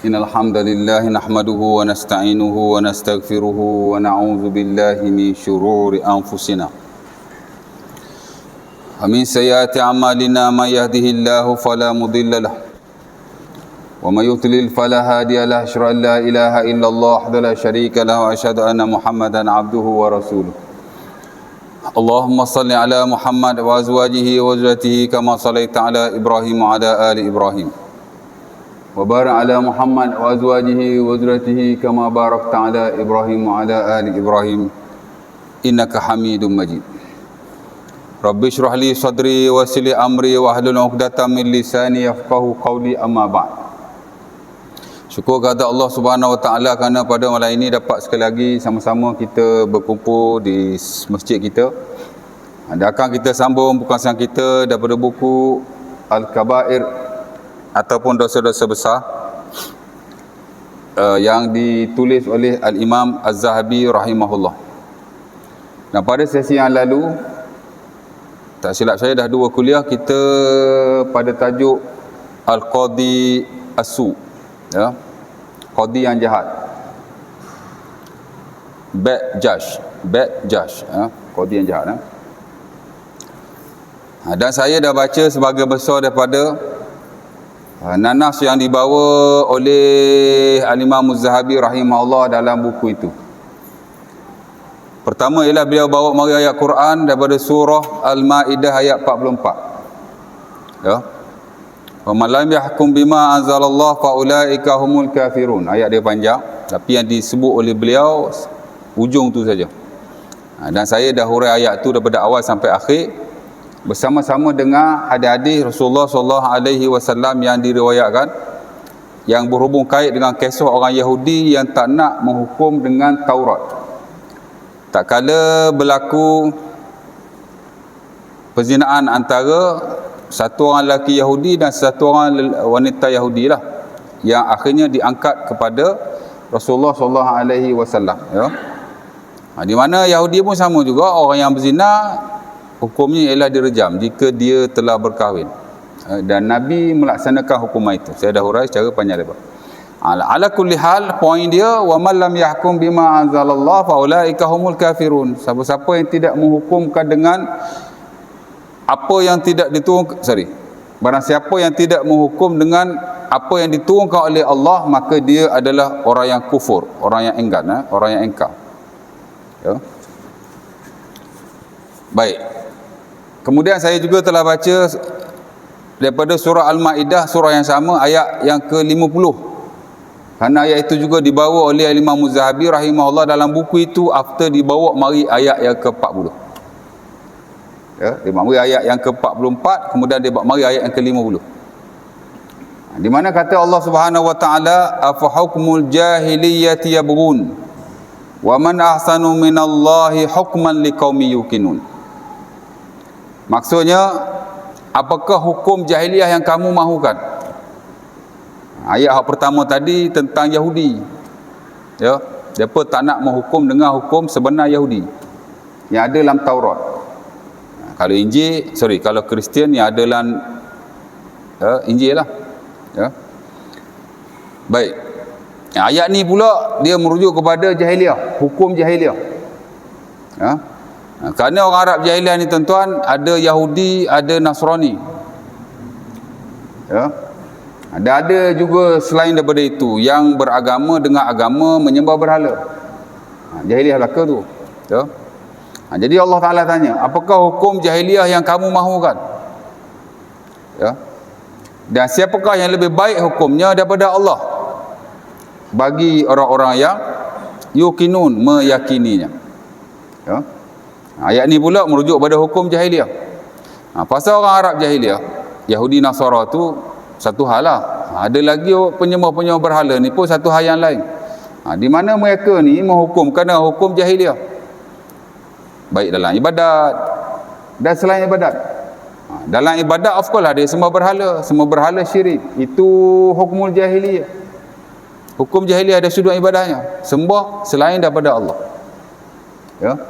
إن الحمد لله نحمده ونستعينه ونستغفره ونعوذ بالله من شرور أنفسنا ومن سيئات أعمالنا من يهده الله فلا مضل له ومن يضلل فلا هادي له أشهد أن لا إله إلا الله وحده لا شريك له وأشهد أن محمدا عبده ورسوله اللهم صل على محمد وأزواجه وذريته كما صليت على إبراهيم وعلى آل إبراهيم وبارك على محمد وأزواجه وذريته كما باركت على إبراهيم وعلى آل إبراهيم إنك حميد مجيد رب اشرح لي صدري ويسر لي أمري واحلل عقدة من لساني يفقهوا قولي أما بعد. Syukur kepada Allah Subhanahu Wa Taala kerana pada malam ini dapat sekali lagi sama-sama kita berkumpul di masjid kita. Dan akan kita sambung perkongsian kita daripada buku Al-Kabair ataupun dosa-dosa besar yang ditulis oleh Al-Imam Az-Zahabi rahimahullah. Dan pada sesi yang lalu, tak silap saya dah 2 kuliah kita pada tajuk Al-Qadi As-Su, ya, qadi yang jahat, bad judge, ya, qadi yang jahat, ya. Dan saya dah baca sebagai besar daripada nanas yang dibawa oleh Al-Imam Az-Zahabi rahimahullah dalam buku itu. Pertama ialah beliau bawa mari ayat Quran daripada surah Al-Maidah ayat 44. Ya. Wa man lam yahkum bima anzalallah fa ulaika humul kafirun. Ayat dia panjang tapi yang disebut oleh beliau ujung tu saja. Dan saya dah hurai ayat tu daripada awal sampai akhir bersama-sama dengan hadis-hadis Rasulullah sallallahu alaihi wasallam yang diriwayatkan yang berhubung kait dengan kisah orang Yahudi yang tak nak menghukum dengan Taurat. Tak kala berlaku perzinaan antara satu orang lelaki Yahudi dan satu orang wanita Yahudi lah, yang akhirnya diangkat kepada Rasulullah sallallahu alaihi wasallam, ya. Di mana Yahudi pun sama juga, orang yang berzina hukumnya ialah direjam jika dia telah berkahwin. Dan Nabi melaksanakan hukuman itu. Saya dah hurai secara panjang lebar. Ala kulli hal, poin dia wa man lam yahkum bima anzalallah fa ulaika humul kafirun. Siapa-siapa yang tidak menghukumkan dengan apa yang tidak diturunkan, barang siapa yang tidak menghukum dengan apa yang diturunkan oleh Allah, maka dia adalah orang yang kufur, orang yang enggan, orang yang engkar. Ya. Baik. Kemudian saya juga telah baca daripada surah Al-Maidah, surah yang sama, ayat yang ke-50. Kerana ayat itu juga dibawa oleh Imam Az-Zahabi rahimahullah dalam buku itu after dibawa mari ayat yang ke-40. Ya, dia mari ayat yang ke-44, kemudian dia mari ayat yang ke-50. Di mana kata Allah Subhanahu wa taala, afa hukmul jahiliyyati yabghun wa man ahsanu minallahi hukman liqaumin yuqinun. Maksudnya, apakah hukum jahiliah yang kamu mahukan? Ayat pertama tadi tentang Yahudi. Ya, depa tak nak menghukum dengan hukum sebenar Yahudi yang ada dalam Taurat. Kalau Injil, kalau Kristian yang ada dalam Injil lah. Ya. Baik. Ayat ni pula dia merujuk kepada jahiliah, hukum jahiliah. Ya. Kerana orang Arab jahiliah ni tuan-tuan, ada Yahudi, ada Nasrani. Ya. Ada juga selain daripada itu yang beragama dengan agama menyembah berhala. Jahiliah belaka tu. Ya. Jadi Allah Ta'ala tanya, apakah hukum jahiliah yang kamu mahukan? Ya. Dan siapakah yang lebih baik hukumnya daripada Allah bagi orang-orang yang yuqinun, meyakininya. Ya. Ayat ni pula merujuk pada hukum jahiliah. Pasal orang Arab jahiliah, Yahudi Nasara tu satu hal lah. Ada lagi penyembah-penyembah berhala ni pun satu hal yang lain. Di mana mereka ni menghukumkan dengan hukum jahiliah, baik dalam ibadat dan selain ibadat. Dalam ibadat of course lah dia sembah berhala, sembah berhala syirik. Itu hukumul jahiliyah. Hukum jahiliyah ada sudut ibadahnya, sembah selain daripada Allah. Ya.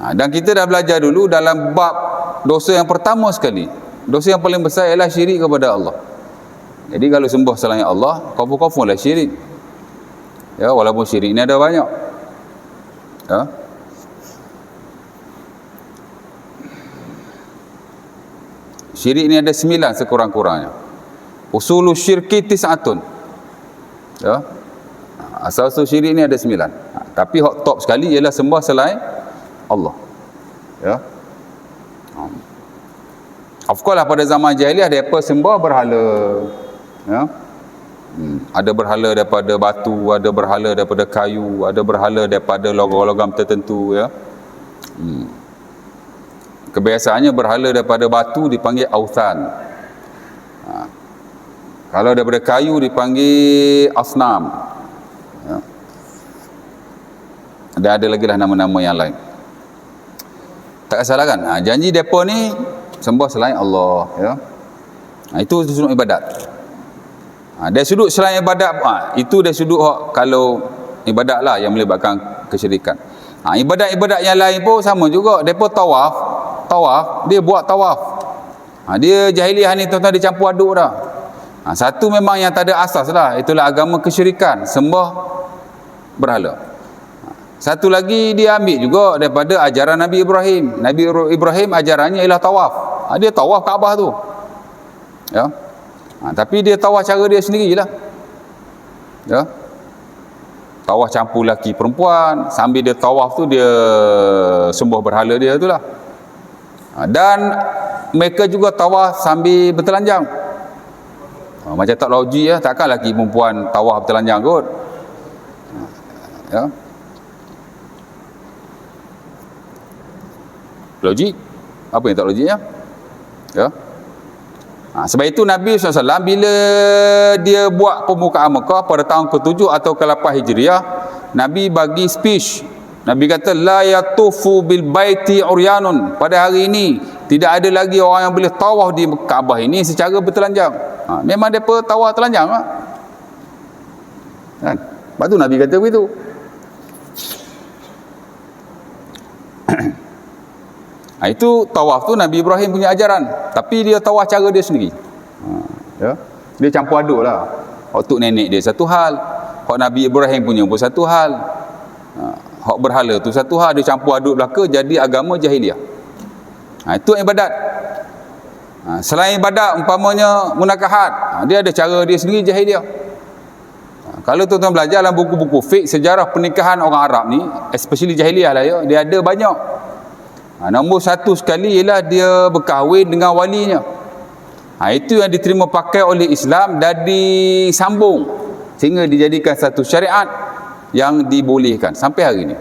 Dan kita dah belajar dulu dalam bab dosa yang pertama sekali. Dosa yang paling besar ialah syirik kepada Allah. Jadi kalau sembah selain Allah, confirm lah syirik. Ya, walaupun syirik ni ada banyak. Ya. Syirik ni ada 9 sekurang-kurangnya. Usulul syirki tis'atun. Ya. Asal-usul syirik ni ada 9. Tapi hak top sekali ialah sembah selain Allah. Ya. Of course lah pada zaman jahiliah depa sembah berhala. Ya. Ada berhala daripada batu, ada berhala daripada kayu, ada berhala daripada logam-logam tertentu, ya. Kebiasaannya berhala daripada batu dipanggil authan. Kalau daripada kayu dipanggil asnam. Ya. Dan ada lagi lah nama-nama yang lain. Tak salah kan? Janji depa ni sembah selain Allah, ya. Itu sudut ibadat. Dari sudut selain ibadat, itu dari sudut kalau ibadat lah yang melibatkan kesyirikan. Ibadat-ibadat yang lain pun sama juga. Depa tawaf, dia buat tawaf. Dia jahiliah ni tuan-tuan dia campur aduk dah. Satu memang yang tak ada asas lah, itulah agama kesyirikan, sembah berhala. Satu lagi dia ambil juga daripada ajaran Nabi Ibrahim. Nabi Ibrahim ajarannya ialah tawaf. Dia tawaf Kaabah tu. Ya. Tapi dia tawaf cara dia sendirilah. Ya. Tawaf campur lelaki perempuan, sambil dia tawaf tu dia sembah berhala dia itulah. Dan mereka juga tawaf sambil bertelanjang. Macam tak logik ya, takkan lelaki perempuan tawaf bertelanjang kot. Ya. Logik? Apa yang tak logiknya? Ya. Sebab itu Nabi SAW bila dia buat pembukaan Mekah pada tahun ke-7 atau ke-8 Hijriah, Nabi bagi speech. Nabi kata la yatufu bil baiti uryanun. Pada hari ini tidak ada lagi orang yang boleh tawaf di Kaabah ini secara bertelanjang. Memang depa tawaf telanjang lah. Kan? Lepas tu Nabi kata begitu. Itu tawaf tu Nabi Ibrahim punya ajaran, tapi dia tawaf cara dia sendiri. Ya. Dia campur aduk lah. Hak nenek dia satu hal, hak Nabi Ibrahim punya pun satu hal, hak berhala tu satu hal, dia campur aduk belaka jadi agama jahiliah. Itu ibadat. Selain ibadat umpamanya munakahat, dia ada cara dia sendiri jahiliah. Kalau tuan-tuan belajar dalam buku-buku fiqh sejarah pernikahan orang Arab ni, especially jahiliah lah ya, dia ada banyak. Nombor satu sekali ialah dia berkahwin dengan walinya. Itu yang diterima pakai oleh Islam dan disambung sehingga dijadikan satu syariat yang dibolehkan sampai hari ini.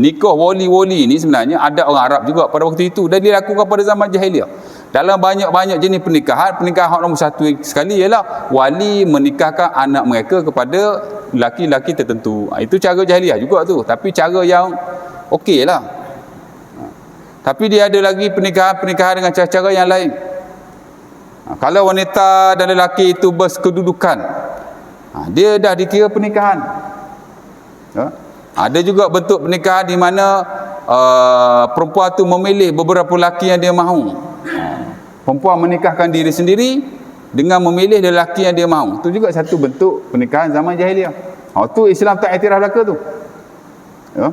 Nikah wali-wali ni sebenarnya ada orang Arab juga pada waktu itu dan dilakukan pada zaman jahiliah. Dalam banyak-banyak jenis pernikahan nombor satu sekali ialah wali menikahkan anak mereka kepada lelaki-lelaki tertentu. Itu cara jahiliah juga tu, tapi cara yang okey lah. Tapi dia ada lagi pernikahan dengan cara-cara yang lain. Kalau wanita dan lelaki itu berkedudukan, dia dah dikira pernikahan. Ya. Ada juga bentuk pernikahan di mana perempuan tu memilih beberapa lelaki yang dia mahu. Perempuan menikahkan diri sendiri dengan memilih lelaki yang dia mahu. Itu juga satu bentuk pernikahan zaman jahiliah. Itu Islam tak iktiraf belaka tu. Ya.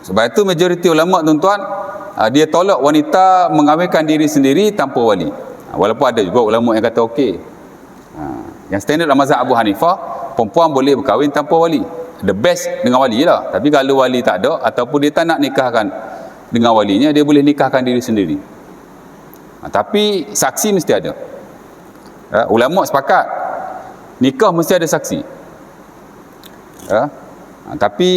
Sebab itu majoriti ulama tuan-tuan dia tolak wanita mengawinkan diri sendiri tanpa wali. Walaupun ada juga ulama yang kata okey. Yang standard dalam mazhab Abu Hanifah, perempuan boleh berkahwin tanpa wali. The best dengan wali lah. Tapi kalau wali tak ada ataupun dia tak nak nikahkan dengan walinya, dia boleh nikahkan diri sendiri. Tapi saksi mesti ada. Ulama sepakat nikah mesti ada saksi. Tapi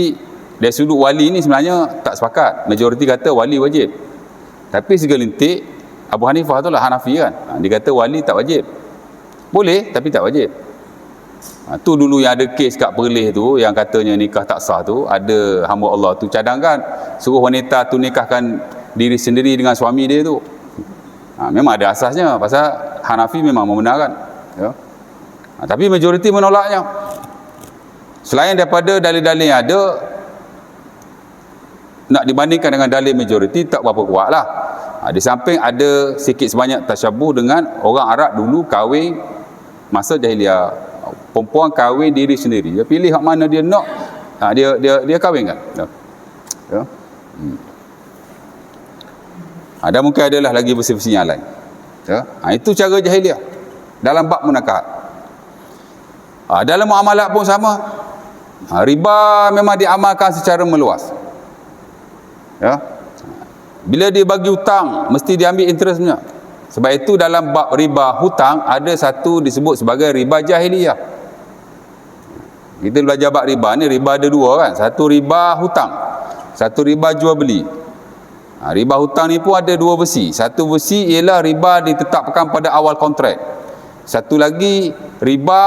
dari sudut wali ni sebenarnya tak sepakat. Majoriti kata wali wajib. Tapi segelintir Abu Hanifah tu lah Hanafi kan. Dia kata wali tak wajib. Boleh tapi tak wajib. Tu dulu yang ada kes kat Perlis tu yang katanya nikah tak sah tu, ada hamba Allah tu cadangkan suruh wanita tu nikahkan diri sendiri dengan suami dia tu. Memang ada asasnya pasal Hanafi memang membenarkan. Ya. Tapi majoriti menolaknya. Selain daripada dalil-dalil yang ada, nak dibandingkan dengan dalil majoriti tak berapa kuat lah. Di samping ada sikit sebanyak tasyabuh dengan orang Arab dulu kahwin masa jahiliah. Perempuan kahwin diri sendiri, dia pilih hak mana dia nak, dia kahwin kan. Ya. Dan mungkin adalah lagi versi-versi yang lain. Ya. Itu cara jahiliah dalam bab munakahat. Dalam muamalat pun sama. Riba memang diamalkan secara meluas. Ya. Bila dia bagi hutang, mesti diambil interestnya. Sebab itu dalam bab riba hutang ada satu disebut sebagai riba jahiliyah. Kita belajar bab riba ni, riba ada dua kan. Satu riba hutang, satu riba jual beli. Riba hutang ni pun ada dua versi. Satu versi ialah riba ditetapkan pada awal kontrak. Satu lagi riba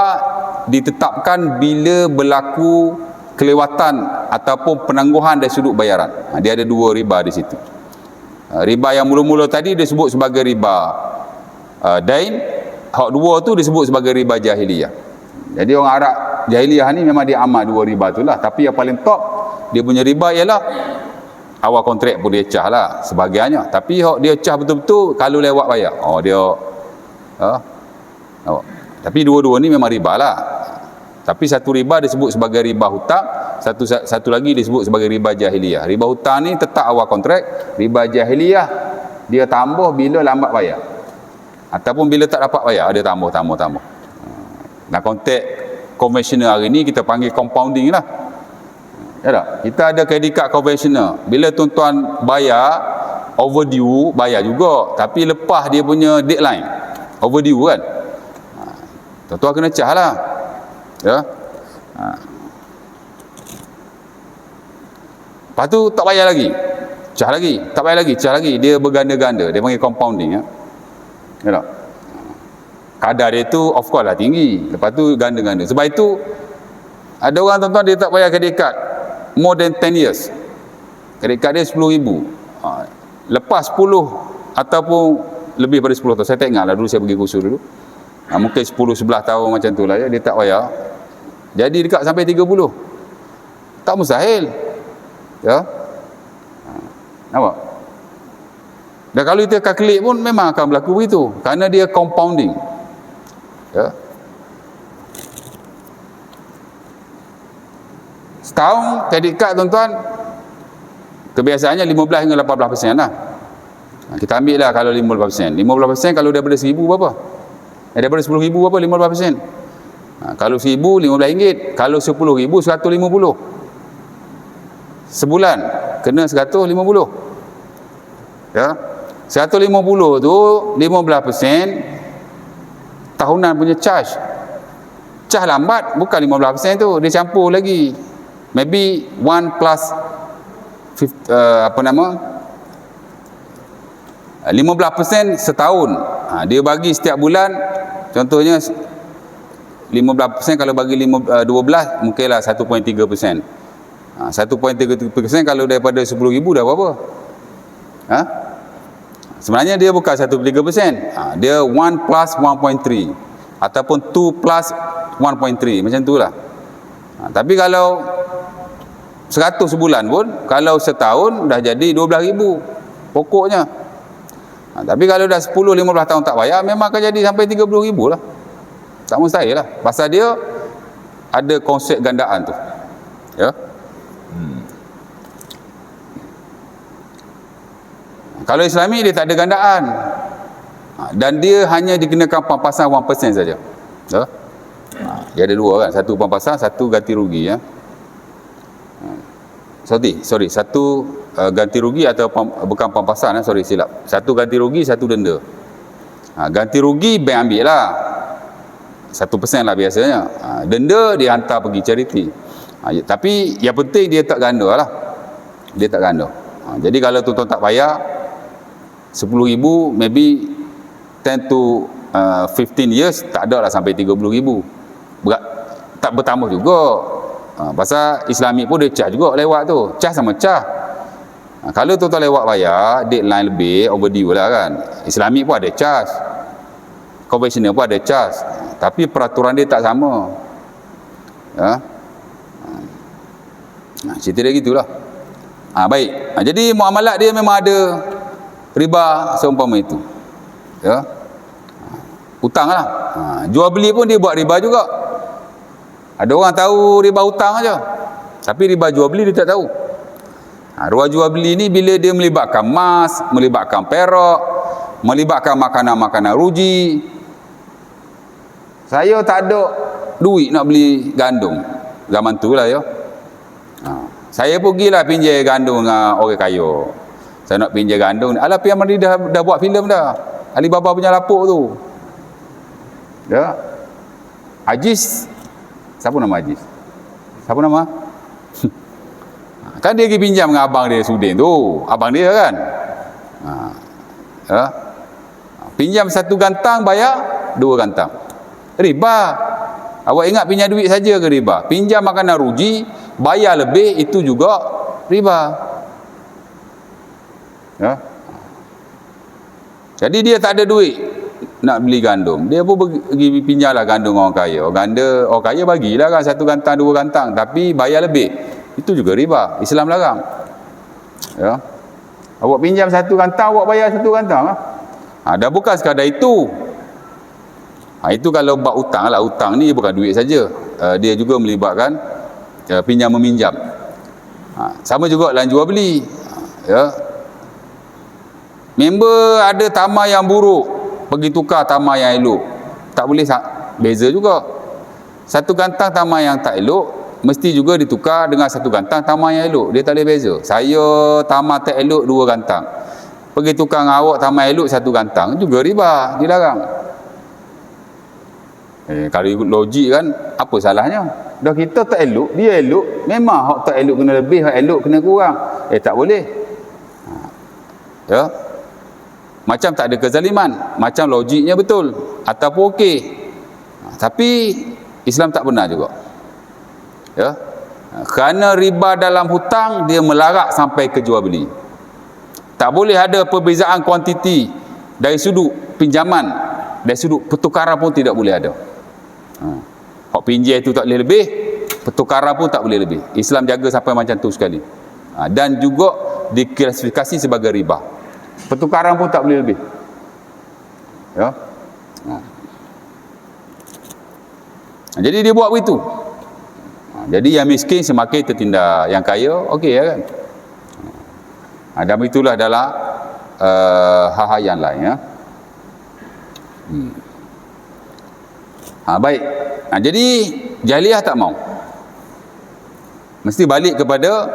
ditetapkan bila berlaku kelewatan ataupun penangguhan dari sudut bayaran. Dia ada dua riba di situ. Riba yang mula-mula tadi disebut sebagai riba dain. Hak dua tu disebut sebagai riba jahiliyah. Jadi orang Arab jahiliyah ni memang dia amal dua riba tu lah. Tapi yang paling top dia punya riba ialah awal kontrak pun dia cah lah sebahagiannya. Tapi hak dia cah betul-betul kalau lewat bayar. Tapi dua-dua ni memang riba lah. Tapi satu riba disebut sebagai riba hutang, satu lagi disebut sebagai riba jahiliyah. Riba hutang ni tetap awal kontrak, riba jahiliyah dia tambah bila lambat bayar. Ataupun bila tak dapat bayar, dia tambah. Nah, kontrak konvensional hari ni kita panggil compounding lah. Ya tak? Kita ada kredit kad konvensional. Bila tuan-tuan bayar overdue, bayar juga, tapi lepas dia punya deadline overdue kan. Tuan-tuan kena cah lah. Ya. Lepas tu tak bayar lagi. Cah lagi, tak bayar lagi, cah lagi. Dia berganda-ganda, dia panggil compounding ya. Ya tak? Kadar dia tu of course lah tinggi. Lepas tu ganda-ganda. Sebab itu ada orang tuan-tuan dia tak bayar kredit kad more than 10 years. Kredit kad dia 10,000. Lepas 10 ataupun lebih pada 10 tahun. Saya tak ingat lah dulu saya pergi kursus dulu. Mungkin 10-11 tahun macam tu lah ya, dia tak bayar. Jadi dekat sampai 30. Tak mustahil. Ya. Nampak? Dan kalau kita kalkulate pun memang akan berlaku begitu. Kerana dia compounding. Ya. Setahun kredit kad tuan-tuan kebiasaannya 15 hingga 18% lah. Kita ambil lah kalau 15%. 15% kalau daripada 1,000 berapa? Daripada 10,000 berapa? 15%. Kalau 1,000 RM15. Kalau 10,000 150. Sebulan kena 150. Ya. 150 tu 15% tahunan punya charge. Charge lambat bukan 15% tu, dia campur lagi. Maybe 1 plus 15% setahun. Dia bagi setiap bulan, contohnya 15% kalau bagi 12 mungkinlah 1.3%. 1.3% kalau daripada 10,000 dah berapa? Sebenarnya dia bukan 1.3%. Dia 1 plus 1.3 ataupun 2 plus 1.3 macam itulah. Tapi kalau 100 sebulan pun, kalau setahun dah jadi 12,000 pokoknya. Tapi kalau dah 10-15 tahun tak bayar, memang akan jadi sampai 30,000 lah. Tak mustahil lah. Pasal dia ada konsep gandaan tu. Ya. Kalau Islami dia tak ada gandaan. Dan dia hanya dikenakan pampasan 1% saja. Ya. Dia ada dua kan, satu pampasan, satu ganti rugi ya. Sorry, satu ganti rugi atau bukan pampasan sorry silap. Satu ganti rugi, satu denda. Ganti rugi bank ambil lah 1% lah biasanya. Denda dia hantar pergi charity. Tapi yang penting dia tak ganda lah. Dia tak ganda. Jadi kalau tuan-tuan tak bayar 10,000 maybe 10 to 15 years tak ada lah sampai 30,000. Tak bertambah juga. Pasal Islami pun dia charge juga lewat tu. Charge sama charge. Kalau tuan-tuan lewat bayar, deadline lebih, overdue lah kan. Islami pun ada charge. Konvensional pun ada charge. Tapi peraturan dia tak sama. Ya. Cerita dia gitulah. Baik. Jadi muamalat dia memang ada riba seumpama itu. Ya. Hutang lah. Jual beli pun dia buat riba juga. Ada orang tahu riba hutang aja. Tapi riba jual beli dia tak tahu. Riba jual beli ni bila dia melibatkan emas, melibatkan perak, melibatkan makanan-makanan ruji. Saya tak ada duit nak beli gandum. Zaman tu lah ya. Saya pergilah pinjam gandum dengan orang kaya. Saya nak pinjam gandum. Alah Pian Mardi dah buat filem dah. Alibaba punya lapuk tu. Ya. Aziz. Siapa nama Aziz? Siapa nama? Kan dia pergi pinjam dengan abang dia Sudin tu. Abang dia kan. Ya. Pinjam satu gantang, bayar dua gantang. Riba. Awak ingat pinjam duit saja ke riba? Pinjam makanan ruji, bayar lebih, itu juga riba. Ya. Jadi dia tak ada duit nak beli gandum. Dia pun pergi pinjamlah gandum orang kaya. Orang kaya bagilah kan satu gantang, dua gantang, tapi bayar lebih. Itu juga riba. Islam larang. Ya. Awak pinjam satu gantang, awak bayar satu gantang. Dah bukan sekadar itu. Itu kalau bab hutang lah. Hutang ni bukan duit saja. Dia juga melibatkan pinjam meminjam. Sama juga dalam jual beli. Ya. Member ada tamar yang buruk, pergi tukar tamar yang elok. Tak boleh beza juga. Satu gantang tamar yang tak elok mesti juga ditukar dengan satu gantang tamar yang elok. Dia tak boleh beza. Saya tamar tak elok dua gantang, pergi tukar dengan awak tamar elok satu gantang, juga riba, dilarang. Kalau ikut logik kan, apa salahnya? Dah kita tak elok, dia elok, memang hak tak elok kena lebih, hak elok kena kurang. Tak boleh. Ya. Macam tak ada kezaliman, macam logiknya betul ataupun okey. Tapi Islam tak benar juga. Ya. Kerana riba dalam hutang dia melarak sampai ke jual beli. Tak boleh ada perbezaan kuantiti dari sudut pinjaman, dari sudut pertukaran pun tidak boleh ada. Hak pinjam itu tak boleh lebih, pertukaran pun tak boleh lebih. Islam jaga sampai macam tu sekali. Dan juga diklasifikasi sebagai riba. Pertukaran pun tak boleh lebih. Ya. Jadi dia buat begitu. Jadi yang miskin semakin tertindas, yang kaya okey ya kan. Dan itulah dalam hal-hal yang lain ya. Baik. Jadi jahiliah tak mau. Mesti balik kepada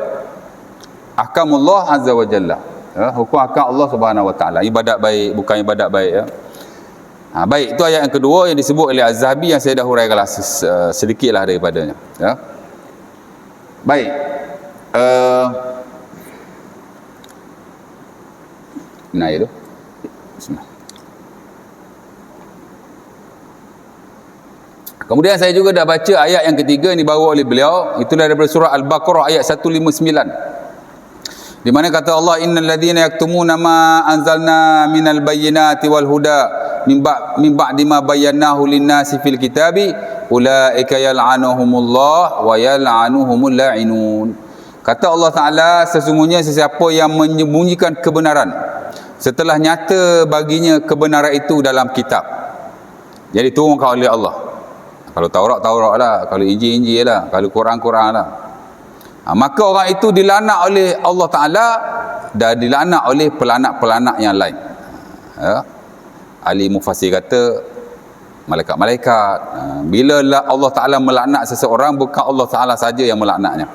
ahkamullah azza wa jalla. Ya, hukum akal Allah Subhanahu wa taala. Ibadat baik bukan ibadat baik ya. Baik, itu ayat yang kedua yang disebut oleh Az-Zahabi yang saya dah huraikanlah sedikitlah daripadanya ya. Baik. Nah itu. Bismillah. Kemudian saya juga dah baca ayat yang ketiga yang dibawa oleh beliau, itulah daripada surah Al-Baqarah ayat 159. Di mana kata Allah, innal ladzina yaktumuna ma anzalna minal bayyinati wal huda min ba'di ma bayyanahu lin-nasi fil kitabi ulaika yal'anuhumullah wa yal'anuhumul la'inun. Kata Allah Taala, sesungguhnya sesiapa yang menyembunyikan kebenaran setelah nyata baginya kebenaran itu dalam kitab. Jadi turunkan oleh Allah. Kalau Taurat lah, kalau Injil lah, kalau Quran lah. Maka orang itu dilaknat oleh Allah Ta'ala dan dilaknat oleh pelanak-pelanak yang lain. Ya. Ahli mufassir kata malaikat-malaikat. Bila Allah Ta'ala melaknat seseorang, bukan Allah Ta'ala saja yang melaknatnya.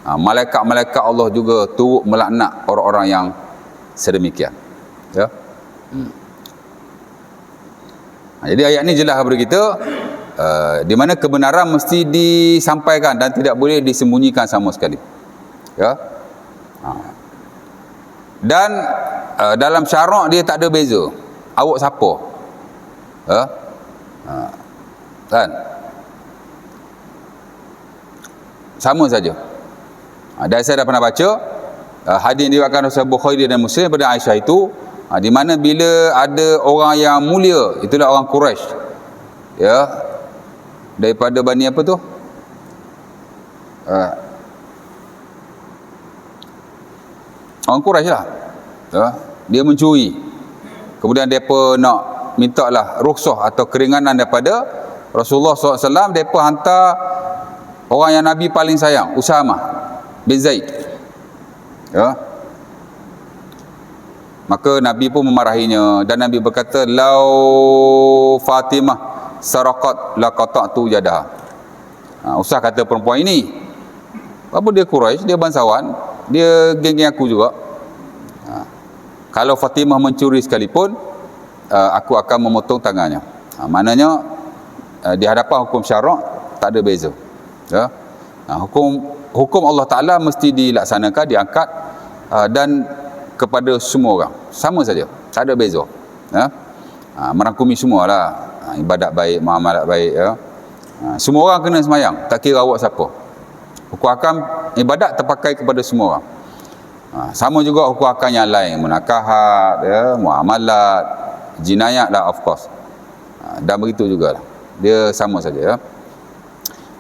Malaikat-malaikat Allah juga turut melaknat orang-orang yang sedemikian. Ya. Jadi ayat ni jelas kepada kita, di mana kebenaran mesti disampaikan dan tidak boleh disembunyikan sama sekali. Ya. Dan dalam syarak dia tak ada beza. Awak siapa? Ya. Kan? Sama saja. Dan saya dah pernah baca hadis diriwayatkan oleh Bukhari dan Muslim daripada Aisyah itu, di mana bila ada orang yang mulia, itulah orang Quraisy, ya, daripada Bani apa tu? Orang Quraisy lah. Ya. Dia mencuri. Kemudian mereka nak minta lah rukhsah atau keringanan daripada Rasulullah SAW. Mereka hantar orang yang Nabi paling sayang, Usamah bin Zaid. Ya. Maka Nabi pun memarahinya dan Nabi berkata, "Lau Fatimah saraqat la qata'tu yadaha." Usah kata perempuan ini. Apa dia Quraisy, dia bangsawan, dia geng-geng aku juga. Kalau Fatimah mencuri sekalipun, aku akan memotong tangannya. Maknanya di hadapan hukum syarak tak ada beza. Ya. Hukum Allah Taala mesti dilaksanakan, diangkat dan kepada semua orang sama saja, tak ada beza. Ya. Merangkumi semualah, ibadat baik, muamalat baik, ya. Semua orang kena semayang, tak kira awak siapa. Hukum akam ibadat terpakai kepada semua orang. Sama juga hukum akam yang lain, munakahat, ya, muamalat, jinayat lah, of course. Dan begitu jugalah, dia sama saja, ya.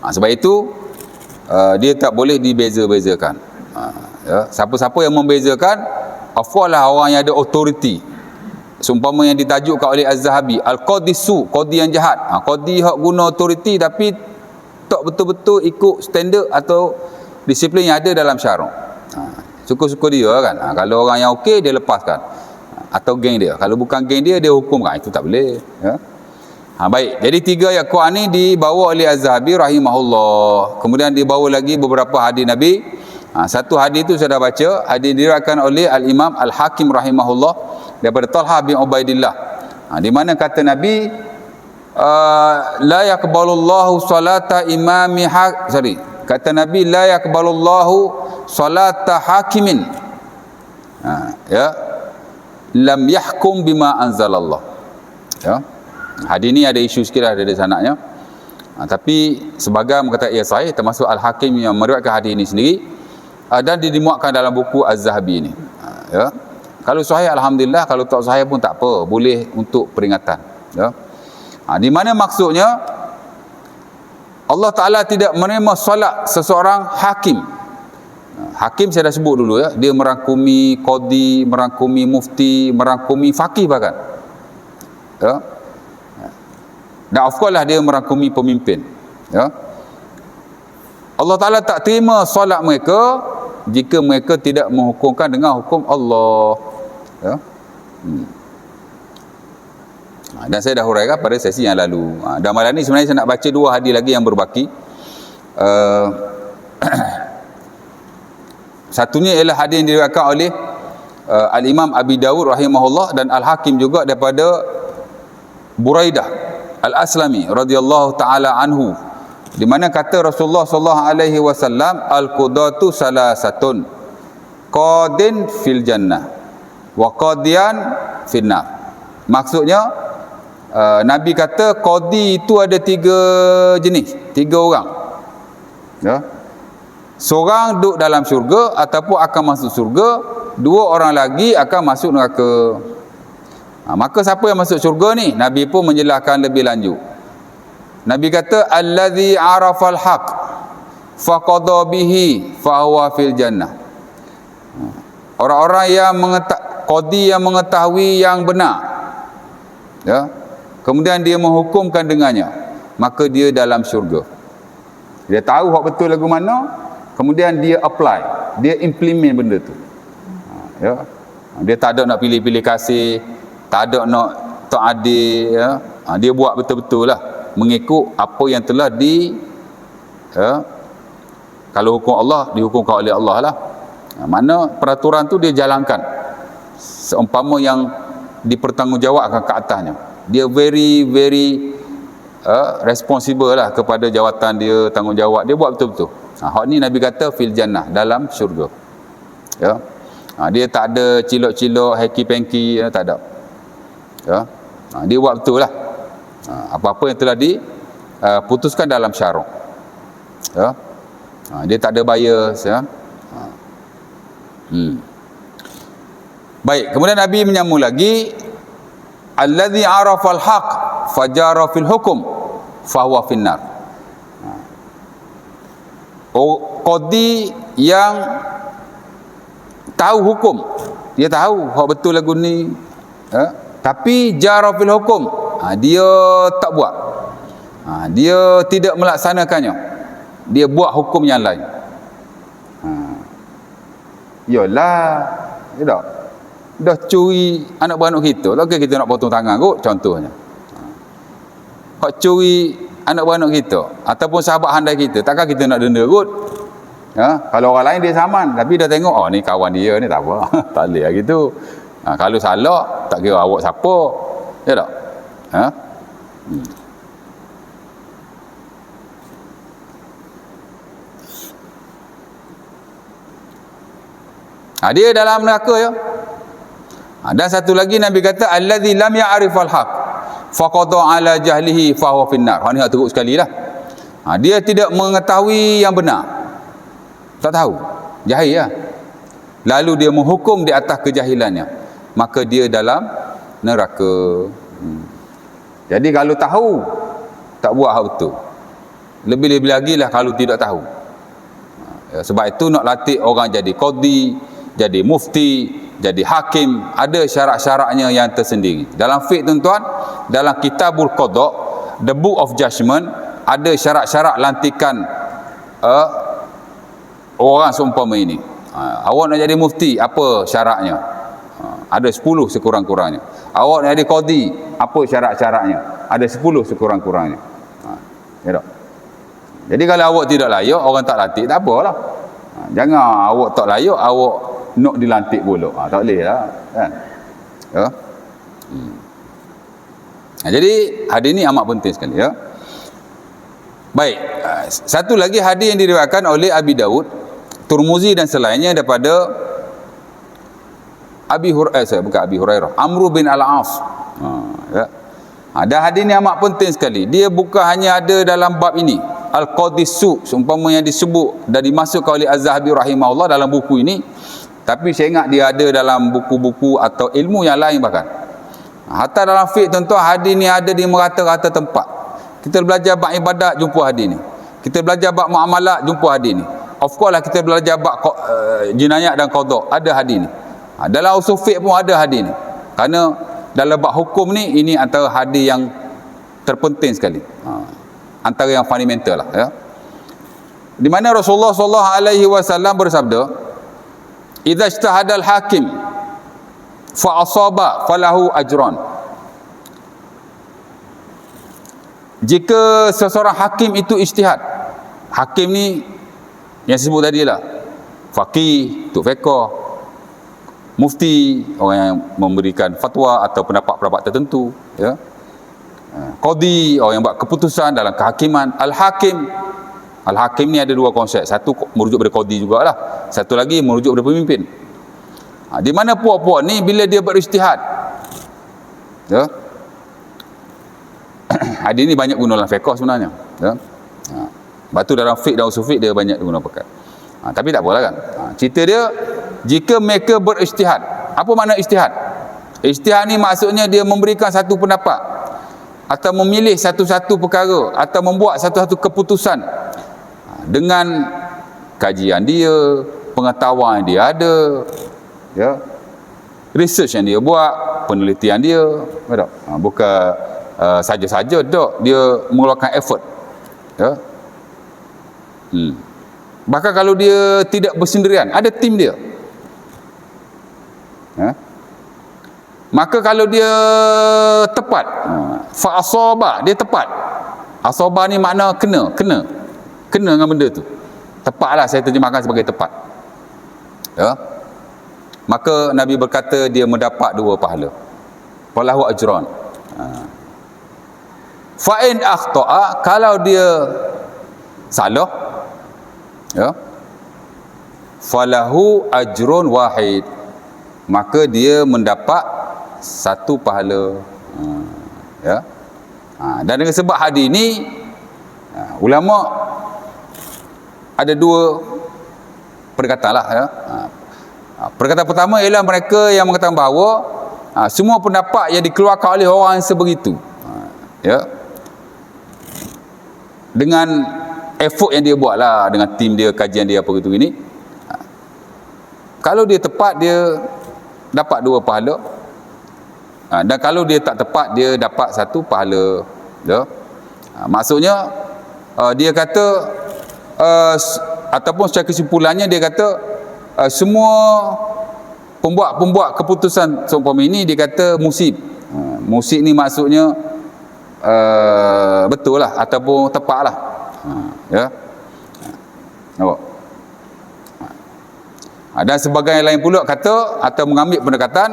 Sebab itu dia tak boleh dibeza-bezakan. Ya. Siapa-siapa yang membezakan, of course lah orang yang ada authority. Seumpama yang ditajukkan oleh Az-Zahabi, Al-Qadi Su, Qadi yang jahat. Qadi hak guna authority tapi tak betul-betul ikut standard atau disiplin yang ada dalam syarak. Suka-suka dia kan. Kalau orang yang okey, dia lepaskan. Atau geng dia. Kalau bukan geng dia, dia hukumkan. Itu tak boleh. Ya. Baik. Jadi 3 ayat Quran ni dibawa oleh Az-Zahabi rahimahullah. Kemudian dibawa lagi beberapa hadis Nabi. Satu hadis itu saya dah baca. Hadis diriwayatkan oleh Al-Imam Al-Hakim rahimahullah daripada Talha bin Ubaidillah. Di mana kata Nabi, la yaqbalullahu salata imami kata Nabi, la yaqbalullahu salata hakimin ya lam yahkum bima anzalallah. Ya. Hadis ni ada isu sikit lah dari sanadnya. Tapi sebagai kata ia sahih, termasuk Al-Hakim yang meriwayatkan hadis ini sendiri, dan dimuatkan dalam buku Az-Zahabi ini. Ya. Kalau sahih alhamdulillah, kalau tak sahih pun tak apa, boleh untuk peringatan. Ya. Di mana maksudnya Allah Taala tidak menerima solat seseorang hakim. Hakim saya dah sebut dulu, ya, dia merangkumi qadi, merangkumi mufti, merangkumi faqih bahkan. Ya. Dan of course lah dia merangkumi pemimpin. Ya. Allah Taala tak terima solat mereka jika mereka tidak menghukumkan dengan hukum Allah. Ya. Dan saya dah huraikan pada sesi yang lalu. Dan malam ni sebenarnya saya nak baca 2 hadis lagi yang berbaki. Satunya ialah hadis yang diriwayatkan oleh Al-Imam Abi Dawud rahimahullah dan Al-Hakim juga daripada Buraidah Al-Aslami radhiyallahu taala anhu, di mana kata Rasulullah sallallahu alaihi wasallam, al-qudatu salasatun qadin fil jannah wa qadiyan fil nar. Maksudnya Nabi kata qadi itu ada 3 jenis, 3 orang. Ya. Seorang duduk dalam syurga ataupun akan masuk syurga, 2 orang lagi akan masuk neraka. Maka siapa yang masuk syurga ni? Nabi pun menjelaskan lebih lanjut. Nabi kata, allazi arafal haq faqada bihi fa huwa fil jannah. Orang-orang yang qadi yang mengetahui yang benar, ya, kemudian dia menghukumkan dengannya, maka dia dalam syurga. Dia tahu hak betul lagu mana, kemudian dia apply, dia implement benda tu. Ya. Dia tak ada nak pilih-pilih kasih, tak ada nak tak adil, ya. Dia buat betul-betul lah mengikut apa yang telah ya, kalau hukum Allah dihukumkan oleh Allah lah. Mana peraturan tu dia jalankan seumpama yang dipertanggungjawabkan ke atasnya. Dia very responsible lah kepada jawatan dia, tanggungjawab dia buat betul-betul. Hak ni Nabi kata fil jannah, dalam syurga. Ya. Dia tak ada cilok-cilok, heki-pengki, ya, tak ada. Ya. Dia buat betul lah. Apa-apa yang telah diputuskan dalam syarak. Ya. Dia tak ada bias, ya. Baik, kemudian Nabi menyambung lagi, allazi arafal haq fajara fil hukum fahuwa finnar. Qadi yang tahu hukum, dia tahu hak betul lagu ni, tapi jara fil hukum, dia tak buat, dia tidak melaksanakannya, dia buat hukum yang lain. Yalah, dah curi anak beranak kita, lagi kita nak potong tangan kot, contohnya. Hak curi anak beranak kita ataupun sahabat handai kita, takkan kita nak denda kot. Kalau orang lain dia saman, tapi dah tengok, oh ni kawan dia ni, tak apa. Tak boleh lah gitu. Kalau salah, tak kira awak siapa, ya tak? Dia dalam neraka ya. Dan satu lagi Nabi kata, allazi lam ya'rifal haq faqada ala jahlihi fa huwa finnar. Ni hak teruk sekali lah. Dia tidak mengetahui yang benar, tak tahu, jahil lah, lalu dia menghukum di atas kejahilannya, maka dia dalam neraka. Jadi kalau tahu, tak buat hak betul. Lebih-lebih lagi lah kalau tidak tahu. Sebab itu nak latih orang jadi qadi, jadi mufti, jadi hakim, ada syarat-syaratnya yang tersendiri. Dalam fiqh tuan-tuan, dalam kitabul qada, the book of judgment, ada syarat-syarat lantikan orang seumpama ini. Awak nak jadi mufti, apa syaratnya? Ada 10 sekurang-kurangnya. Awak nak jadi qadi, apa syarat-syaratnya? Ada 10 sekurang-kurangnya. Ya tak? Jadi kalau awak tidak layak, orang tak lantik, tak apalah. Jangan awak tak layak, awak nak dilantik pula. Tak boleh lah, kan? Ya? Jadi hadis ni amat penting sekali ya. Baik, satu lagi hadis yang diriwayatkan oleh Abi Daud, Turmuzi dan selainnya daripada bukan Abi Hurairah, Amr bin Al-As. Ya. Dan hadis ni amat penting sekali. Dia bukan hanya ada dalam bab ini, Al-Qadisu, seumpama yang disebut dan dimasukkan oleh Az-Zahabi rahimahullah dalam buku ini, tapi saya ingat dia ada dalam buku-buku atau ilmu yang lain bahkan. Hatta dalam fiqh tuan-tuan, hadis ni ada di merata-rata tempat. Kita belajar bab ibadat, jumpa hadis ni. Kita belajar bab muamalat, jumpa hadis ni. Of course lah kita belajar bab jinayat dan qada, ada hadis ni. Dalam usul fiqh pun ada hadis ni. Kerana dalam bab hukum ni, ini antara hadis yang terpenting sekali. Antara yang fundamental lah ya. Di mana Rasulullah SAW bersabda, idza ijtahadal hakim fa asaba falahu ajran. Jika seseorang hakim itu ijtihad, hakim ni yang sebut tadi lah, faqih, tuk fiqh, mufti, orang yang memberikan fatwa atau pendapat-pendapat tertentu ya. Qadi, orang yang buat keputusan dalam kehakiman. Al-hakim, al-hakim ni ada dua konsep, satu merujuk pada qadi jugalah, satu lagi merujuk pada pemimpin. Di mana puak-puak ni bila dia berijtihad ya, hadis ni banyak guna dalam fiqh sebenarnya ya. Sebab tu dalam fiqh dan usul fiqh dia banyak guna pakai. Tapi tak apalah kan. Cerita dia, jika mereka berijtihad. Apa makna ijtihad? Ijtihad ni maksudnya dia memberikan satu pendapat atau memilih satu-satu perkara atau membuat satu-satu keputusan dengan kajian dia, pengetahuan yang dia ada ya, research yang dia buat, penelitian dia, bukan saja-saja tak, dia mengeluarkan effort ya. Bahkan kalau dia tidak bersendirian, ada tim dia ya. Maka kalau dia tepat, fa asaba, dia tepat. Asaba ni makna kena dengan benda tu. Tepatlah, saya terjemahkan sebagai tepat ya. Maka Nabi berkata dia mendapat 2 pahala, falahu ajran. Fa in akhta'a, kalau dia salah ya, falahu ajrun wahid, maka dia mendapat 1 pahala ya. Dan dengan sebab hadis ni, ulama ada 2 perkataan lah ya. Perkataan pertama ialah mereka yang mengatakan bahawa semua pendapat yang dikeluarkan oleh orang yang sebegitu ya, dengan effort yang dia buat lah, dengan tim dia, kajian dia apa gitu ini, Kalau dia tepat, dia dapat 2 pahala. Dan kalau dia tak tepat, dia dapat 1 pahala. Ya? Maksudnya dia kata ataupun secara kesimpulannya dia kata semua pembuat keputusan seumpama ini dia kata musib. Musib ni maksudnya betul lah ataupun tepat lah. Ya. Nampak? Dan sebagai lain pula kata atau mengambil pendekatan,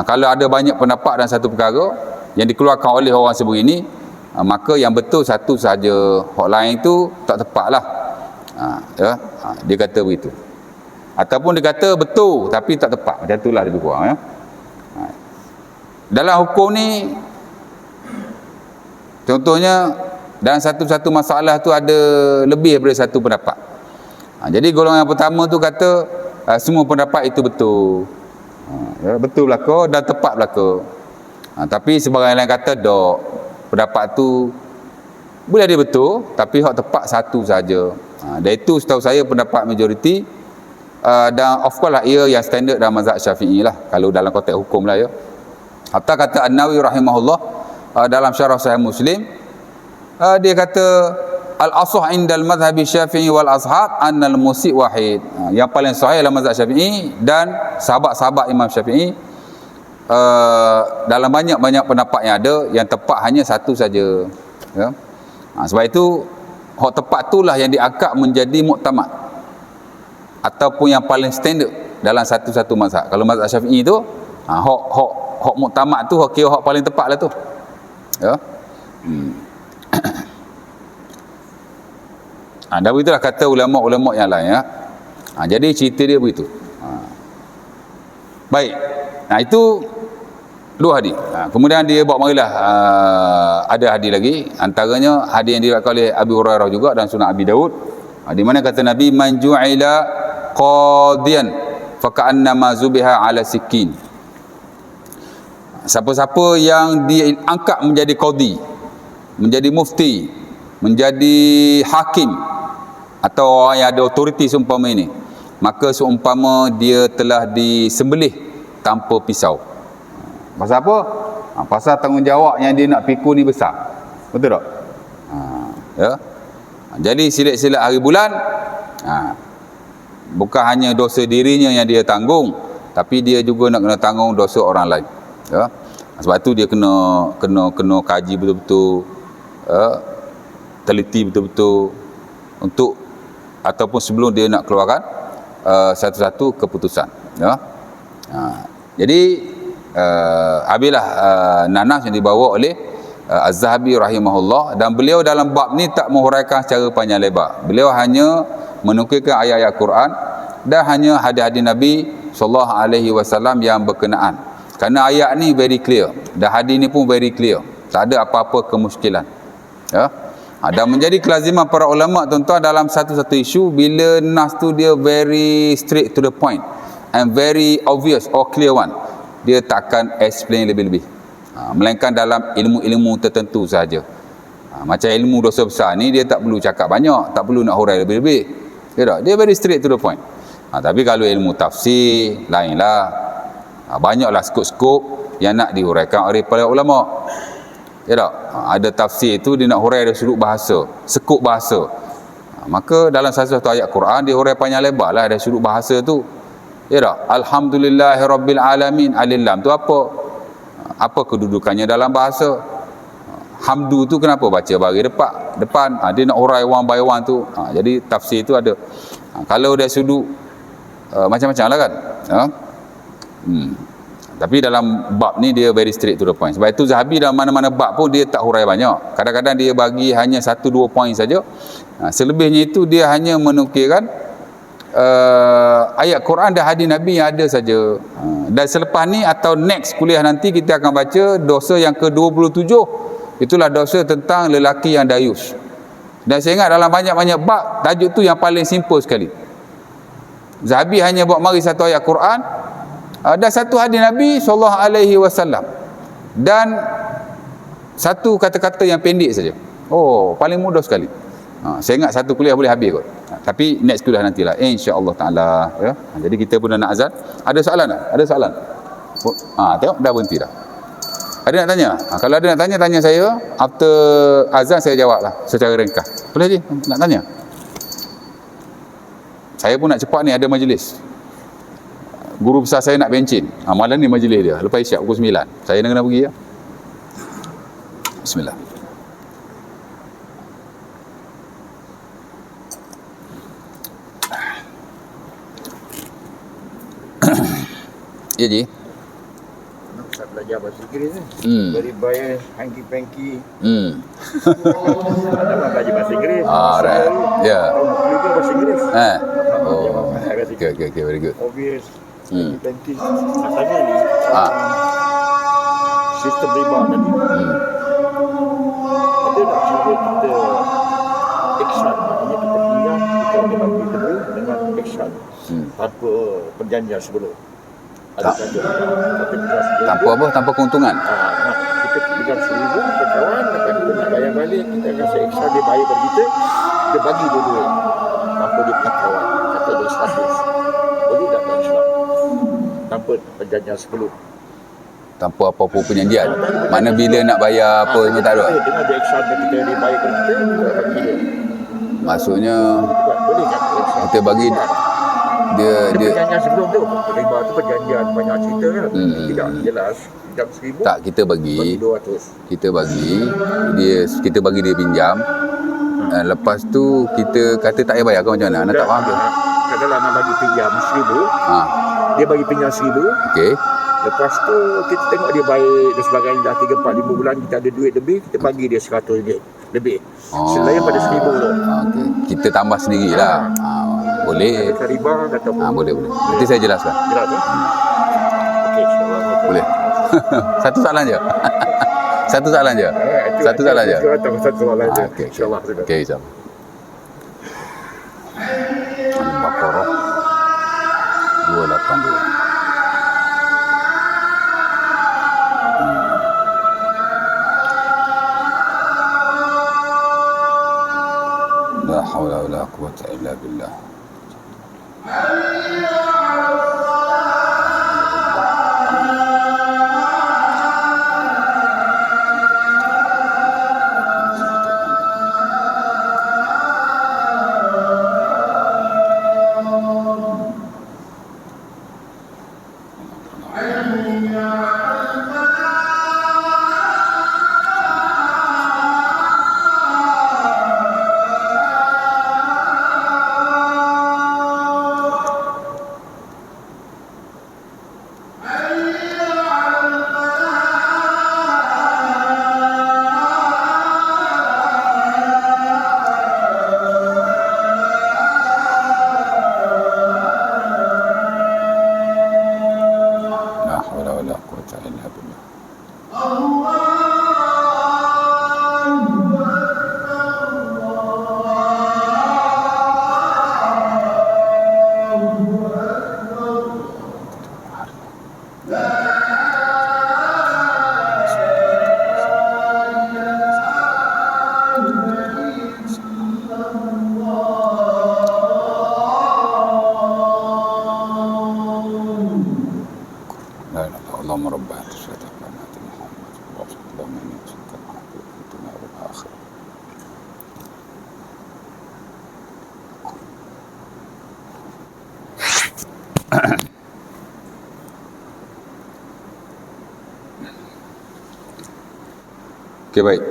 kalau ada banyak pendapat dalam satu perkara yang dikeluarkan oleh orang sebegini, maka yang betul satu saja, hak lain itu tak tepat lah. Ya? Dia kata begitu. Ataupun dia kata betul tapi tak tepat, macam itulah lebih kurang. Ya? Dalam hukum ni, contohnya dalam satu-satu masalah tu ada lebih daripada satu pendapat. Jadi golongan yang pertama tu kata semua pendapat itu betul. Betul belaka dan tepat belaka. Tapi sebahagian lain kata dok, pendapat tu boleh dia betul tapi hak tepat satu saja. Dan itu setahu saya pendapat majoriti, dan of course lah ia yang standard dalam mazhab Syafi'i lah kalau dalam konteks hukum lah ya. Hatta kata An-Nawawi rahimahullah dalam syarah Sahih Muslim, dia kata al-asah indal mazhab Syafi'i wal ashab annal musyi' wahid. Yang paling sahih dalam mazhab Syafi'i dan sahabat-sahabat Imam Syafi'i, dalam banyak-banyak pendapat yang ada, yang tepat hanya satu saja. Ya? Sebab itu hak tepat itulah yang diangkat menjadi muktamad ataupun yang paling standard dalam satu-satu mazhab. Kalau mazhab Syafi'i tu hak muktamad tu kira hak paling tepat lah tu. Ya. Dan begitulah kata ulama-ulama yang lain ya. Jadi cerita dia begitu. Baik. Itu 2 hadis. Kemudian dia bawa marilah ada hadis lagi, antaranya hadis yang diriwayatkan oleh Abu Hurairah juga dan Sunan Abi Daud, di mana kata Nabi, man ju'ila qadiyan fa ka'annama zubiha ala sikin. Siapa-siapa yang diangkat menjadi qadi, menjadi mufti, menjadi hakim atau orang yang ada autoriti seumpama ini, maka seumpama dia telah disembelih tanpa pisau. Pasal apa? Pasal tanggungjawab yang dia nak pikul ni besar. Betul tak? Ya. Jadi silat-silat hari bulan, bukan hanya dosa dirinya yang dia tanggung, tapi dia juga nak kena tanggung dosa orang lain. Ya. Sebab tu dia kena kaji betul-betul, teliti betul-betul untuk ataupun sebelum dia nak keluarkan satu-satu keputusan. Ya. Jadi habislah nanas yang dibawa oleh Az-Zahabi rahimahullah, dan beliau dalam bab ni tak menghuraikan secara panjang lebar. Beliau hanya menukilkan ayat-ayat Quran dan hanya hadis-hadis Nabi SAW yang berkenaan. Kerana ayat ni very clear dan hadis ni pun very clear, tak ada apa-apa kemuskilan. Ya. Dan menjadi kelaziman para ulama tuan-tuan dalam satu-satu isu, bila nas tu dia very straight to the point and very obvious or clear one, dia takkan explain lebih-lebih, melainkan dalam ilmu-ilmu tertentu sahaja. Macam ilmu dosa besar ni dia tak perlu cakap banyak, tak perlu nak hurai lebih-lebih, dia very straight to the point. Tapi kalau ilmu tafsir lainlah, banyaklah skop-skop yang nak dihuraikan oleh para ulama. Ada tafsir itu dia nak hurai dari sudut bahasa, skop bahasa, maka dalam satu-satu ayat Quran dia hurai panjang lebar lah dari sudut bahasa tu. Alhamdulillahirabbil alamin, alif lam tu apa kedudukannya dalam bahasa? Hamdu tu kenapa baca bagi depan? Dia nak hurai one by one tu. Jadi tafsir tu ada. Kalau dari sudut macam-macam lah kan. Tapi dalam bab ni dia very straight to the point. Sebab itu Zahabi dalam mana-mana bab pun dia tak hurai banyak. Kadang-kadang dia bagi hanya 1-2 poin saja. Selebihnya itu dia hanya menukilkan ayat Quran dan hadis Nabi yang ada saja. Dan selepas ni atau next kuliah nanti kita akan baca dosa yang ke-27. Itulah dosa tentang lelaki yang dayus. Dan saya ingat dalam banyak-banyak bab, tajuk tu yang paling simple sekali. Zahabi hanya buat mari satu ayat Quran dan satu hadis Nabi SAW dan satu kata-kata yang pendek saja. Paling mudah sekali. Saya ingat satu kuliah boleh habis kot. Tapi next kuliah nantilah, insya-Allah taala, ya. Jadi kita pun dah nak azan. Ada soalan tak? Ada soalan? Tengok dah berhenti dah. Ada nak tanya? Kalau ada nak tanya, tanya saya. After azan saya jawablah secara ringkas. Boleh je nak tanya? Saya pun nak cepat ni, ada majlis. Guru besar saya nak bencin. Malam ni majlis dia. Lepas isyak pukul 9. Saya nak kena pergi ya. Bismillah. Ya Ji. Nak belajar bahasa Inggeris ni. Dari bayar hanky-panky. Nak belajar bahasa Inggeris. Right. Ya. Juga bahasa Inggeris. Okay, very good. Obvious. Hanky-panky. Katanya ni. Sistem riba tadi. Ada tak cara kita action? Maknanya kita pinjam, kita ada bagi kedua dengan action. Tanpa perjanjian sebelum. Ada saja. Tanpa apa? Tanpa keuntungan. Kita pinjam 1,000 ke kawan, lepas kita nak bayar balik, kita rasa extra dia bayar bagi kita, dia bagi dua-dua. Tanpa dia punya kawan. Kata dia 100. Boleh tak dalam Islam? Tanpa perjanjian sebelum. Tanpa apa-apa perjanjian. Mana bila nak bayar apa semua tak ada. Dengan dia extra kita dia bayar bagi kita, kita bagi dia. Maksudnya Boleh tak? kita bagi dia perjanjian sebelum tu. Riba tu perjanjian banyak cerita kan. Tidak jelas. Pinjam 1,000. tak kita bagi 200. kita bagi dia pinjam. Lepas tu kita kata tak payah bayar ke macam mana? Nak tak faham tu. Katalah nak bagi pinjam 1,000. Dia bagi pinjam 1,000. Okey. Lepas tu kita tengok dia baik dan sebagainya, dah 3, 4, 5 bulan kita ada duit lebih, kita bagi dia RM100 lebih. Selain pada 1,000 tu. Okey. Kita tambah sendirilah. Boleh. Kata riba kata apa? Boleh. Nanti saya jelaskan. Jelas tak? Okey, insya-Allah. Boleh. Satu soalan je. Satu soalan je. Satu soalan je. Satu soalan je. Okey. Insya-Allah. Okey, insya-Allah. Al-Baqarah 282. La haula wala quwwata illa billah. اللهم رب هذه الشهادة والأمانة محمد اللهم إني أسألك العافية في الدنيا والآخرة. Okey, baik.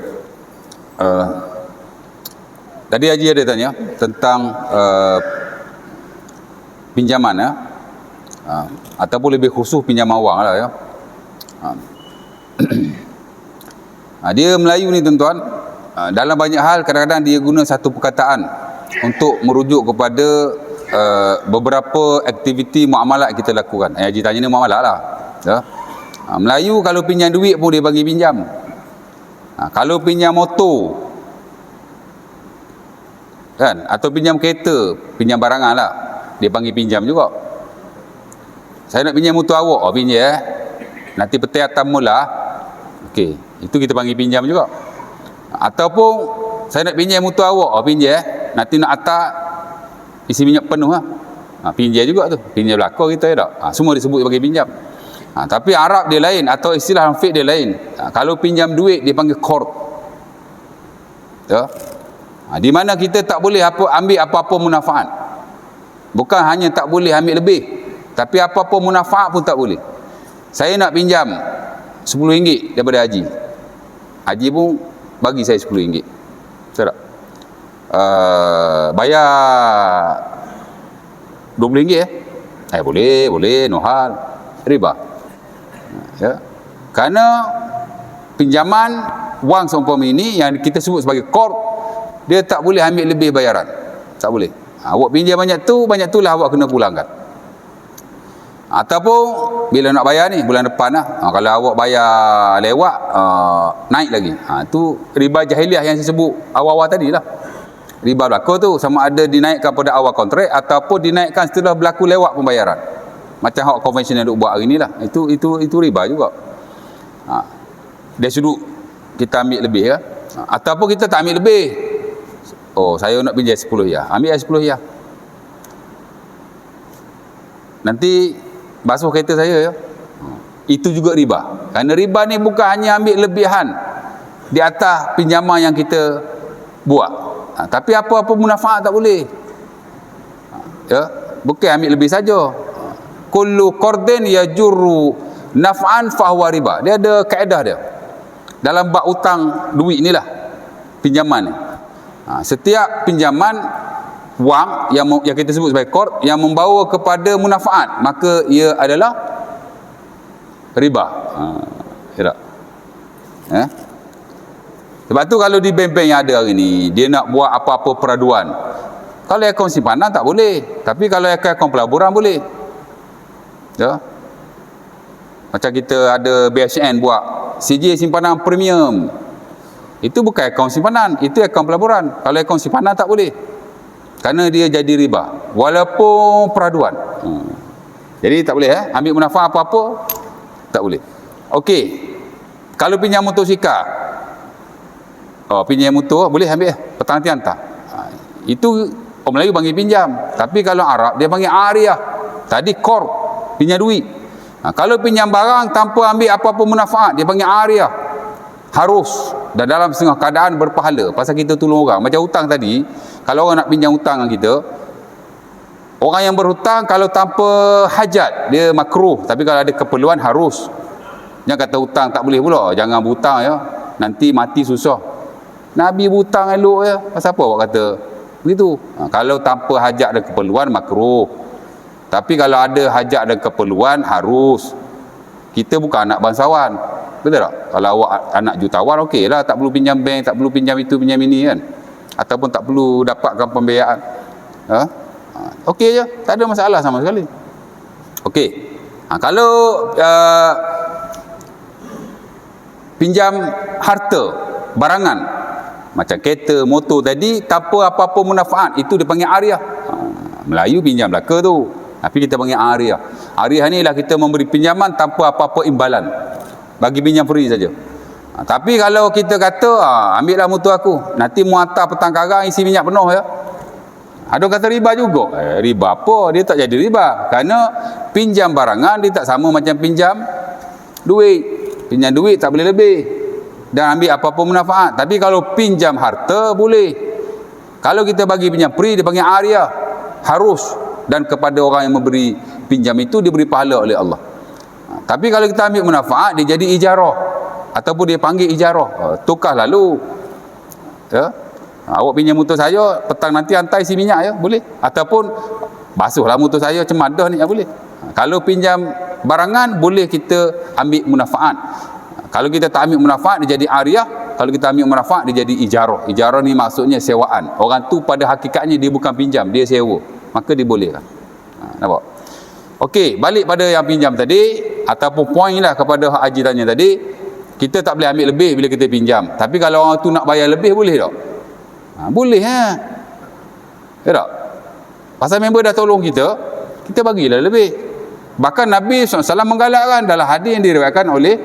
Tadi Haji ada tanya tentang pinjaman ya. Ataupun lebih khusus pinjaman wang lah ya. Dia Melayu ni tuan-tuan, dalam banyak hal kadang-kadang dia guna satu perkataan untuk merujuk kepada beberapa aktiviti muamalat kita lakukan. Haji tanya ni muamalat lah ya. Melayu kalau pinjam duit pun dia bagi pinjam. Kalau pinjam motor kan, atau pinjam kereta, pinjam barangan lah, dia panggil pinjam juga. Saya nak pinjam motor awak, pinjam nanti petai atas mula. Okey, itu kita panggil pinjam juga. Ataupun saya nak pinjam motor awak, pinjam nanti nak atas isi minyak penuh lah. Pinjam juga tu, pinjam belaka kita ya tak? Semua disebut sebagai pinjam. Tapi Arab dia lain, atau istilah fiqh dia lain. Kalau pinjam duit dia panggil qard. Ya. Di mana kita tak boleh ambil apa-apa munafaat. Bukan hanya tak boleh ambil lebih, tapi apa-apa munafaat pun tak boleh. Saya nak pinjam RM10 daripada Haji. Haji pun bagi saya RM10. Betul tak? Bayar RM20 boleh, no hal. Riba. Ya. Kerana pinjaman wang seumpama ini yang kita sebut sebagai qard, dia tak boleh ambil lebih bayaran. Tak boleh. Awak pinjam banyak tu lah awak kena pulangkan. Ataupun bila nak bayar ni bulan depan lah. Kalau awak bayar lewat, naik lagi. Tu riba jahiliah yang saya sebut awal-awal tadi lah. Riba berlaku tu sama ada dinaikkan pada awal kontrak ataupun dinaikkan setelah berlaku lewat pembayaran. Macam hak konvensional duk buat hari ni lah. Itu riba juga. Dia suruh kita ambil lebih kan. Ataupun kita tak ambil lebih. Oh, saya nak pinjam 10 ya. Ambil 10 ya. Nanti basuh kereta saya ya. Itu juga riba. Kerana riba ni bukan hanya ambil lebihan di atas pinjaman yang kita buat. Tapi apa-apa munafaat tak boleh. Ya, bukan ambil lebih saja. Kullu qardin yajurru naf'an fahuwa riba. Dia ada kaedah dia. Dalam bab hutang duit ni lah, pinjaman ni. Setiap pinjaman wang yang kita sebut sebagai qard yang membawa kepada munafaat, maka ia adalah riba. Ya. Sebab tu kalau di bank-bank yang ada hari ni, dia nak buat apa-apa peraduan. Kalau akaun simpanan tak boleh, tapi kalau akaun pelaburan boleh. Ya. Macam kita ada BSN buat CJ simpanan premium. Itu bukan akaun simpanan, itu akaun pelaburan. Kalau akaun simpanan tak boleh. Kerana dia jadi riba walaupun peraduan. Jadi tak boleh ambil munafaat apa-apa tak boleh. Okey. Kalau pinjam motosikal, pinjam motor boleh ambil petang nanti hantar. Itu orang Melayu panggil pinjam. Tapi kalau Arab dia panggil ariyah. Tadi qard, pinjam duit. Kalau pinjam barang tanpa ambil apa-apa munafaat, dia panggil ariyah. Harus dan dalam setengah keadaan berpahala. Pasal kita tolong orang. Macam hutang tadi, kalau orang nak pinjam hutang dengan kita, orang yang berhutang kalau tanpa hajat dia makruh, tapi kalau ada keperluan harus. Jangan kata hutang tak boleh pula. Jangan berhutang ya. Nanti mati susah. Nabi berhutang elok ya. Pasal apa awak kata begitu? Kalau tanpa hajat dan keperluan makruh. Tapi kalau ada hajat dan keperluan harus. Kita bukan anak bangsawan. Betul tak? Kalau awak anak jutawan okey lah, tak perlu pinjam bank, tak perlu pinjam itu pinjam ini kan. Ataupun tak perlu dapatkan pembiayaan. Okey je, tak ada masalah sama sekali. Okey. Kalau pinjam harta, barangan macam kereta, motor tadi tanpa apa-apa munafaat, itu dipanggil ariyah. Melayu pinjam belaka tu, tapi kita panggil ariyah. Ariyah ni lah kita memberi pinjaman tanpa apa-apa imbalan, bagi pinjam free saja. Tapi kalau kita kata ambillah motor aku, nanti mu hantar petang karang isi minyak penuh ya, ada kata riba juga. Riba apa? Dia tak jadi riba. Kerana pinjam barangan dia tak sama macam pinjam duit. Pinjam duit tak boleh lebih dan ambil apa-apa manfaat. Tapi kalau pinjam harta boleh. Kalau kita bagi pinjam free dia panggil ariyah, harus, dan kepada orang yang memberi pinjam itu diberi pahala oleh Allah. Tapi kalau kita ambil manfaat dia jadi ijarah ataupun dia panggil ijarah. Tukar lalu. Ya. Awak pinjam motor saya, petang nanti hantar isi minyak ya, boleh. Ataupun basuhlah motor saya cemadah ni ya, boleh. Kalau pinjam barangan boleh kita ambil manfaat. Kalau kita tak ambil manfaat dia jadi ariyah. Kalau kita ambil manfaat dia jadi ijarah. Ijarah ni maksudnya sewaan. Orang tu pada hakikatnya dia bukan pinjam, dia sewa. Maka dibolehkan. Nampak? Okey, balik pada yang pinjam tadi ataupun poin lah kepada Hak Haji tanya tadi, kita tak boleh ambil lebih bila kita pinjam. Tapi kalau orang tu nak bayar lebih boleh tak? Boleh ya tak? Pasal member dah tolong kita, kita bagilah lebih. Bahkan Nabi SAW menggalakkan dalam hadis yang diriwayatkan oleh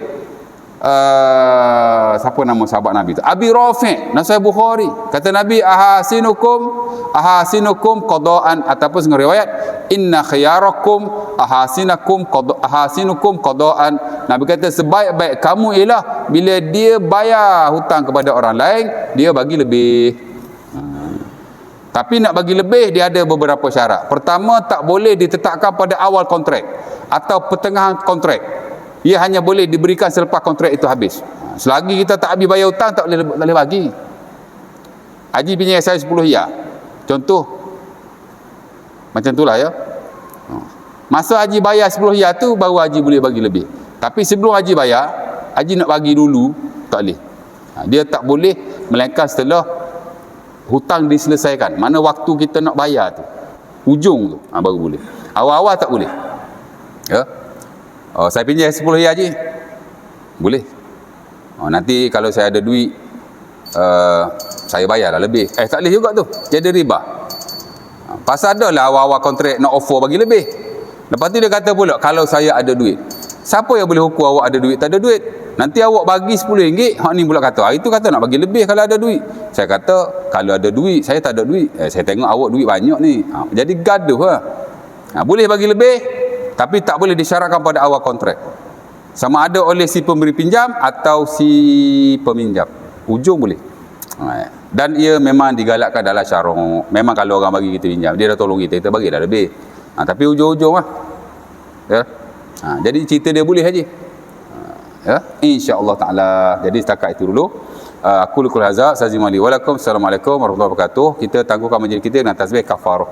siapa nama sahabat Nabi tu? Abi Rafi', Nasai Bukhari. Kata Nabi, ahasinukum qada'an, ataupun setengah riwayat, inna khiyarakum ahasinukum qada'an. Nabi kata sebaik-baik kamu ialah bila dia bayar hutang kepada orang lain, dia bagi lebih. Tapi nak bagi lebih, dia ada beberapa syarat. Pertama, tak boleh ditetapkan pada awal kontrak atau pertengahan kontrak. Ia hanya boleh diberikan selepas kontrak itu habis. Selagi kita tak habis bayar hutang, tak boleh bagi. Haji pinjam saya 10 riyal. Contoh. Macam itulah ya. Masa Haji bayar 10 riyal tu, baru Haji boleh bagi lebih. Tapi sebelum Haji bayar, Haji nak bagi dulu, tak boleh. Dia tak boleh, melainkan setelah hutang diselesaikan. Mana waktu kita nak bayar tu. Ujung tu, baru boleh. Awal-awal tak boleh. Ya. Saya pinjam 10 riyal Haji. Boleh. Nanti kalau saya ada duit, saya bayar lah lebih. Tak boleh juga tu. Jadi riba. Pasal ada lah awal-awal kontrak nak offer bagi lebih. Lepas tu dia kata pula, kalau saya ada duit. Siapa yang boleh ukur awak ada duit, tak ada duit? Nanti awak bagi RM10, hak ni pula kata, itu kata nak bagi lebih kalau ada duit. Saya kata, kalau ada duit, saya tak ada duit. Saya tengok awak duit banyak ni. Jadi gaduh lah. Boleh bagi lebih, tapi tak boleh disyaratkan pada awal kontrak. Sama ada oleh si pemberi pinjam atau si peminjam. Ujung boleh. Dan ia memang digalakkan dalam syarak. Memang kalau orang bagi kita pinjam, dia dah tolong kita bagi dah lebih. Tapi ujung-ujung lah. Ya. Jadi cerita dia boleh haji. Ya, insya-Allah taala. Jadi setakat itu dulu. Aku lukul hazza, sazimali walakum. Assalamualaikum warahmatullahi wabarakatuh. Kita tangguhkan majlis kita dengan tasbih kafarah.